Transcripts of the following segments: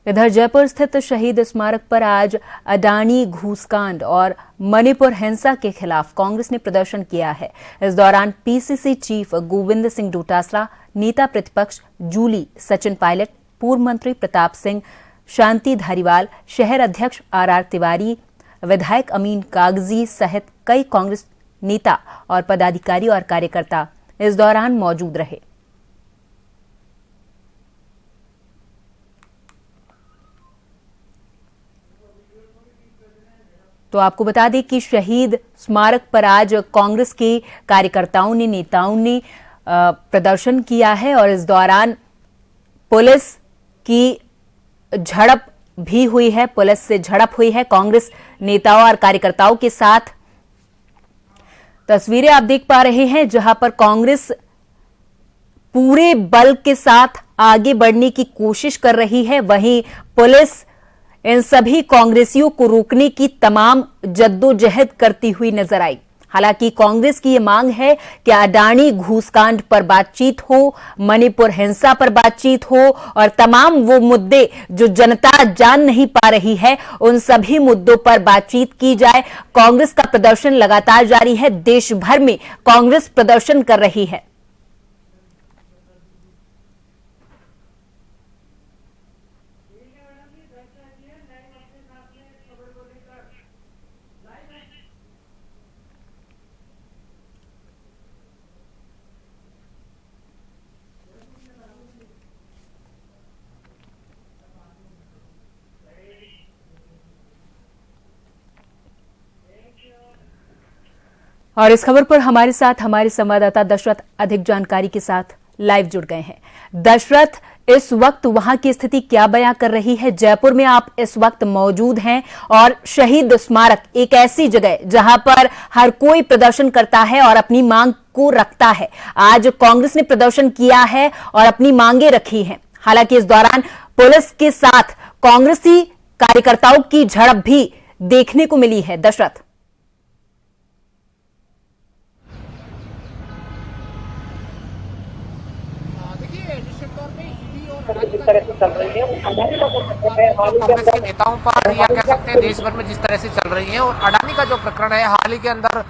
इधर जयपुर स्थित शहीद स्मारक पर आज अडानी घूसकांड और मणिपुर हिंसा के खिलाफ कांग्रेस ने प्रदर्शन किया है। इस दौरान पीसीसी चीफ गोविंद सिंह डोटासरा, नेता प्रतिपक्ष जूली सचिन पायलट, पूर्व मंत्री प्रताप सिंह, शांति धारीवाल, शहर अध्यक्ष आर तिवारी, विधायक अमीन कागजी सहित कई कांग्रेस नेता और पदाधिकारी और कार्यकर्ता इस दौरान मौजूद रहे। तो आपको बता दें कि शहीद स्मारक पर आज कांग्रेस के कार्यकर्ताओं ने, नेताओं ने प्रदर्शन किया है और इस दौरान पुलिस की झड़प भी हुई है। पुलिस से झड़प हुई है कांग्रेस नेताओं और कार्यकर्ताओं के साथ। तस्वीरें आप देख पा रहे हैं जहां पर कांग्रेस पूरे बल के साथ आगे बढ़ने की कोशिश कर रही है, वहीं पुलिस इन सभी कांग्रेसियों को रोकने की तमाम जद्दोजहद करती हुई नजर आई। हालांकि कांग्रेस की यह मांग है कि अडानी घूसकांड पर बातचीत हो, मणिपुर हिंसा पर बातचीत हो और तमाम वो मुद्दे जो जनता जान नहीं पा रही है उन सभी मुद्दों पर बातचीत की जाए। कांग्रेस का प्रदर्शन लगातार जारी है। देश भर में कांग्रेस प्रदर्शन कर रही है। और इस खबर पर हमारे साथ हमारे संवाददाता दशरथ अधिक जानकारी के साथ लाइव जुड़ गए हैं। दशरथ, इस वक्त वहां की स्थिति क्या बयां कर रही है? जयपुर में आप इस वक्त मौजूद हैं और शहीद स्मारक एक ऐसी जगह जहां पर हर कोई प्रदर्शन करता है और अपनी मांग को रखता है। आज कांग्रेस ने प्रदर्शन किया है और अपनी मांगे रखी हैं। हालांकि इस दौरान पुलिस के साथ कांग्रेसी कार्यकर्ताओं की झड़प भी देखने को मिली है। दशरथ, जिस तरह से चल रही है कांग्रेस के नेताओं पर या कह सकते हैं देश भर में जिस तरह से चल रही है, और अडानी का जो प्रकरण है हाल ही के अंदर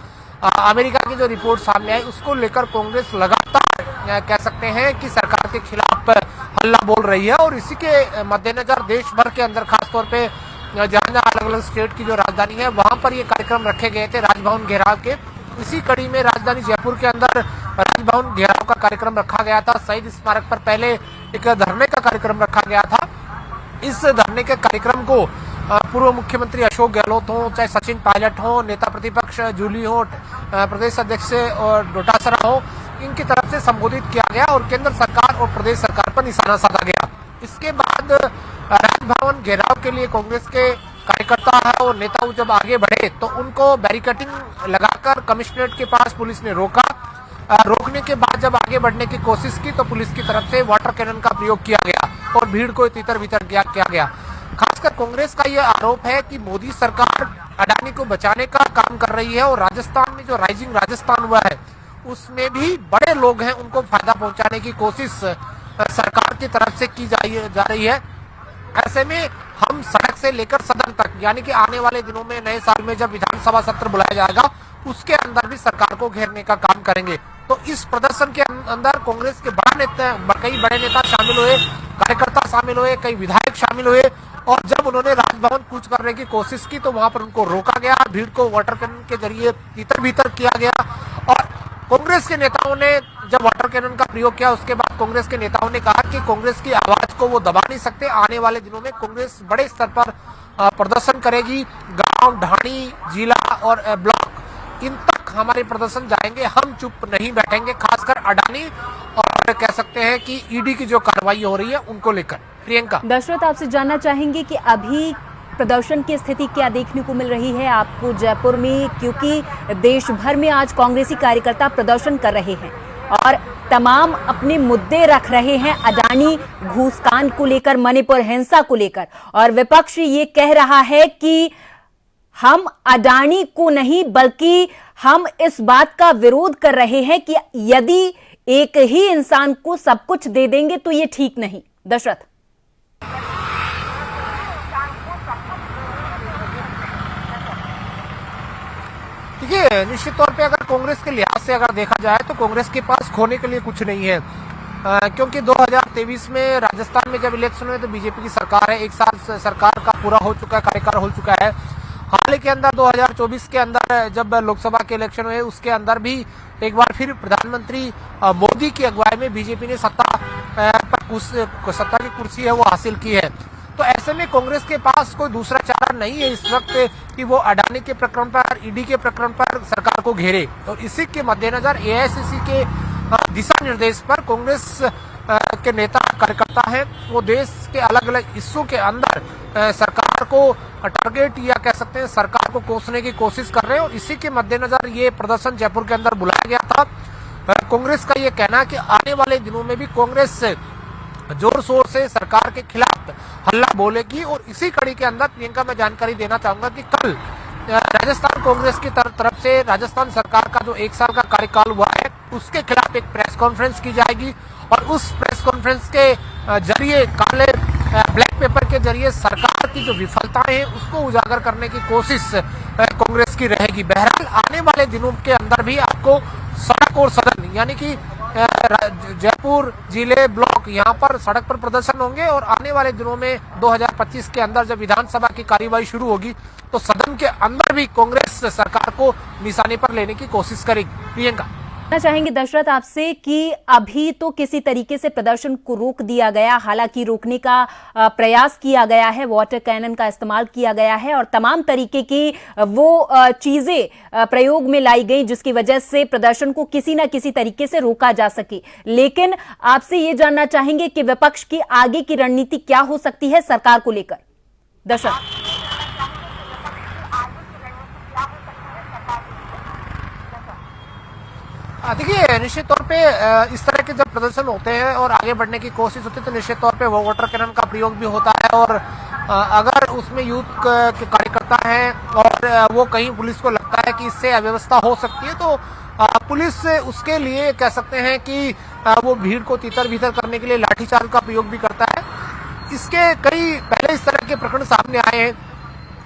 अमेरिका की जो रिपोर्ट सामने आई उसको लेकर कांग्रेस लगातार कह सकते हैं कि सरकार के खिलाफ हल्ला बोल रही है। और इसी के मद्देनजर देश भर के अंदर खासतौर पे जहां जहां अलग अलग स्टेट की जो राजधानी है वहां पर ये कार्यक्रम रखे गए थे राजभवन घेराव के। इसी कड़ी में राजधानी जयपुर के अंदर राजभवन घेराव का कार्यक्रम रखा गया था। शहीद स्मारक पर पहले एक धरने का कार्यक्रम रखा गया था। इस धरने के कार्यक्रम को पूर्व मुख्यमंत्री अशोक गहलोत हो, चाहे सचिन पायलट हो, नेता प्रतिपक्ष जूली हो, प्रदेश अध्यक्ष डोटासरा हो, इनकी तरफ से संबोधित किया गया और केंद्र सरकार और प्रदेश सरकार पर निशाना साधा गया। इसके बाद राजभवन घेराव के लिए कांग्रेस के कार्यकर्ता है और नेता जब आगे बढ़े तो उनको बैरिकेडिंग लगाकर कमिश्नरेट के पास पुलिस ने रोका। रोकने के बाद जब आगे बढ़ने की कोशिश की तो पुलिस की तरफ से वाटर कैनन का प्रयोग किया गया और भीड़ को तितर बितर किया गया। खासकर कांग्रेस का यह आरोप है कि मोदी सरकार अडानी को बचाने का काम कर रही है और राजस्थान में जो राइजिंग राजस्थान हुआ है उसमें भी बड़े लोग हैं, उनको फायदा पहुंचाने की कोशिश सरकार की तरफ से की जा रही है। ऐसे में हम सड़क से लेकर सदन तक, यानी कि आने वाले दिनों में नए साल में जब विधानसभा सत्र बुलाया जाएगा उसके अंदर भी सरकार को घेरने का काम करेंगे। तो इस प्रदर्शन के अंदर कांग्रेस के कई बड़े नेता शामिल हुए, कार्यकर्ता शामिल हुए, कई विधायक शामिल हुए और जब उन्होंने राजभवन कूच करने की कोशिश की तो वहां पर उनको रोका गया, भीड़ को वाटर कैनन के जरिए तितर बितर किया गया। और कांग्रेस के नेताओं ने जब वाटर कैनन का प्रयोग किया उसके बाद कांग्रेस के नेताओं ने कहा कि कांग्रेस की आवाज को वो दबा नहीं सकते। आने वाले दिनों में कांग्रेस बड़े स्तर पर प्रदर्शन करेगी। गांव, ढाणी, जिला और ब्लॉक, इन तक हमारे प्रदर्शन जाएंगे। हम चुप नहीं बैठेंगे, खासकर अडानी और कह सकते हैं कि ईडी की जो कार्रवाई हो रही है उनको लेकर। प्रियंका, दशरथ, आपसे जानना चाहेंगे कि अभी प्रदर्शन की स्थिति क्या देखने को मिल रही है आपको जयपुर में, क्योंकि देश भर में आज कांग्रेसी कार्यकर्ता प्रदर्शन कर रहे हैं और तमाम अपने मुद्दे रख रहे हैं अडानी घूसकांड को लेकर, मणिपुर हिंसा को लेकर, और विपक्ष ये कह रहा है कि हम अडानी को नहीं बल्कि हम इस बात का विरोध कर रहे हैं कि यदि एक ही इंसान को सब कुछ दे देंगे तो ये ठीक नहीं। दशरथ, देखिए, निश्चित तौर पे अगर कांग्रेस के लिहाज से अगर देखा जाए तो कांग्रेस के पास खोने के लिए कुछ नहीं है, क्योंकि 2023 में राजस्थान में जब इलेक्शन हुए तो बीजेपी की सरकार है, एक साल सरकार का पूरा हो चुका है, कार्यकाल हो चुका है। हाल ही के अंदर 2024 के अंदर जब लोकसभा के इलेक्शन हुए उसके अंदर भी एक बार फिर प्रधानमंत्री मोदी की अगुवाई में बीजेपी ने सत्ता की कुर्सी है वो हासिल की है। तो ऐसे में कांग्रेस के पास कोई दूसरा चारा नहीं है इस वक्त कि वो अडानी के प्रकरण पर, ईडी के प्रकरण पर सरकार को घेरे। और इसी के मद्देनजर एआईसीसी के दिशा निर्देश पर कांग्रेस के नेता कार्यकर्ता हैं वो देश के अलग अलग हिस्सों के अंदर सरकार को टारगेट या कह सकते हैं सरकार को कोसने की कोशिश कर रहे हैं। और इसी के मद्देनजर ये प्रदर्शन जयपुर के अंदर बुलाया गया था। कांग्रेस का ये कहना है कि आने वाले दिनों में भी कांग्रेस जोर शोर से सरकार के खिलाफ हल्ला बोलेगी। और इसी कड़ी के अंदर प्रियंका मैं जानकारी देना चाहूंगा कि कल राजस्थान कांग्रेस की तरफ से राजस्थान सरकार का जो 1 साल का कार्यकाल हुआ है उसके खिलाफ एक प्रेस कॉन्फ्रेंस की जाएगी। और उस प्रेस कॉन्फ्रेंस के जरिए काले ब्लैक पेपर के जरिए सरकार की जो विफलताएं हैं उसको उजागर करने की कोशिश कांग्रेस की रहेगी। बहरहाल आने वाले दिनों के अंदर भी आपको सड़क और सदन यानी कि जयपुर जिले ब्लॉक यहाँ पर सड़क पर प्रदर्शन होंगे। और आने वाले दिनों में 2025 के अंदर जब विधानसभा की कार्यवाही शुरू होगी तो सदन के अंदर भी कांग्रेस सरकार को निशाने पर लेने की कोशिश करेगी। प्रियंका, चाहेंगे दशरथ आपसे कि अभी तो किसी तरीके से प्रदर्शन को रोक दिया गया, हालांकि रोकने का प्रयास किया गया है, वाटर कैनन का इस्तेमाल किया गया है और तमाम तरीके की वो चीजें प्रयोग में लाई गई जिसकी वजह से प्रदर्शन को किसी न किसी तरीके से रोका जा सके। लेकिन आपसे ये जानना चाहेंगे कि विपक्ष की आगे की रणनीति क्या हो सकती है सरकार को लेकर। दशरथ, देखिए, निश्चित तौर पे इस तरह के जब प्रदर्शन होते हैं और आगे बढ़ने की कोशिश होती है तो निश्चित तौर पे वो वाटर कैनन का प्रयोग भी होता है। और अगर उसमें यूथ के कार्यकर्ता हैं और वो कहीं पुलिस को लगता है कि इससे अव्यवस्था हो सकती है तो पुलिस उसके लिए कह सकते हैं कि वो भीड़ को तितर बितर करने के लिए लाठीचार्ज का प्रयोग भी करता है। इसके कई पहले इस तरह के प्रकरण सामने आए हैं,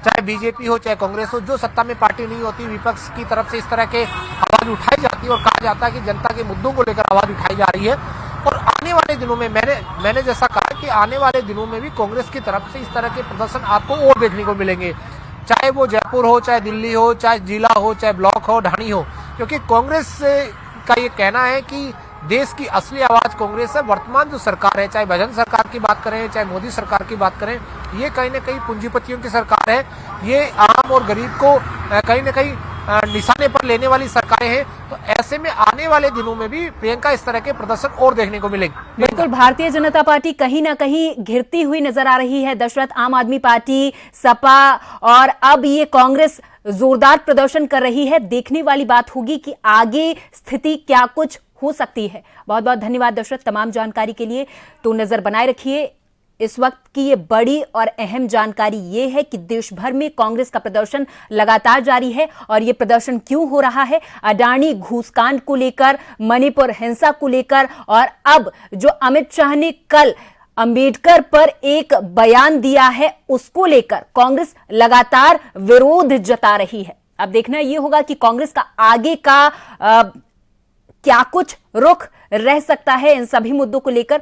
चाहे बीजेपी हो चाहे कांग्रेस हो, जो सत्ता में पार्टी नहीं होती विपक्ष की तरफ से इस तरह के आवाज उठाई जाती है और कहा जाता है कि जनता के मुद्दों को लेकर आवाज उठाई जा रही है। और आने वाले दिनों में मैंने जैसा कहा कि आने वाले दिनों में भी कांग्रेस की तरफ से इस तरह के प्रदर्शन आपको और देखने को मिलेंगे, चाहे वो जयपुर हो, चाहे दिल्ली हो, चाहे जिला हो, चाहे ब्लॉक हो, ढाणी हो। क्योंकि कांग्रेस का ये कहना है कि देश की असली आवाज कांग्रेस है। वर्तमान जो सरकार है, चाहे भजन सरकार की बात करें चाहे मोदी सरकार की बात करें, ये कहीं ना कहीं पूंजीपतियों की सरकार है। ये आम और गरीब को कहीं ना कहीं निशाने पर लेने वाली सरकारें हैं। तो ऐसे में आने वाले दिनों में भी प्रियंका इस तरह के प्रदर्शन और देखने को मिलेंगे। बिल्कुल, भारतीय जनता पार्टी कहीं ना कहीं घिरती हुई नजर आ रही है दशरथ। आम आदमी पार्टी, सपा और अब ये कांग्रेस जोरदार प्रदर्शन कर रही है। देखने वाली बात होगी कि आगे स्थिति क्या कुछ हो सकती है। बहुत बहुत धन्यवाद दशरथ तमाम जानकारी के लिए। तो नजर बनाए रखिए। इस वक्त की ये बड़ी और अहम जानकारी ये है कि देश भर में कांग्रेस का प्रदर्शन लगातार जारी है। और ये प्रदर्शन क्यों हो रहा है? अडानी घूसकांड को लेकर, मणिपुर हिंसा को लेकर और अब जो अमित शाह ने कल अंबेडकर पर एक बयान दिया है उसको लेकर कांग्रेस लगातार विरोध जता रही है। अब देखना यह होगा कि कांग्रेस का आगे का क्या कुछ रुख रह सकता है इन सभी मुद्दों को लेकर।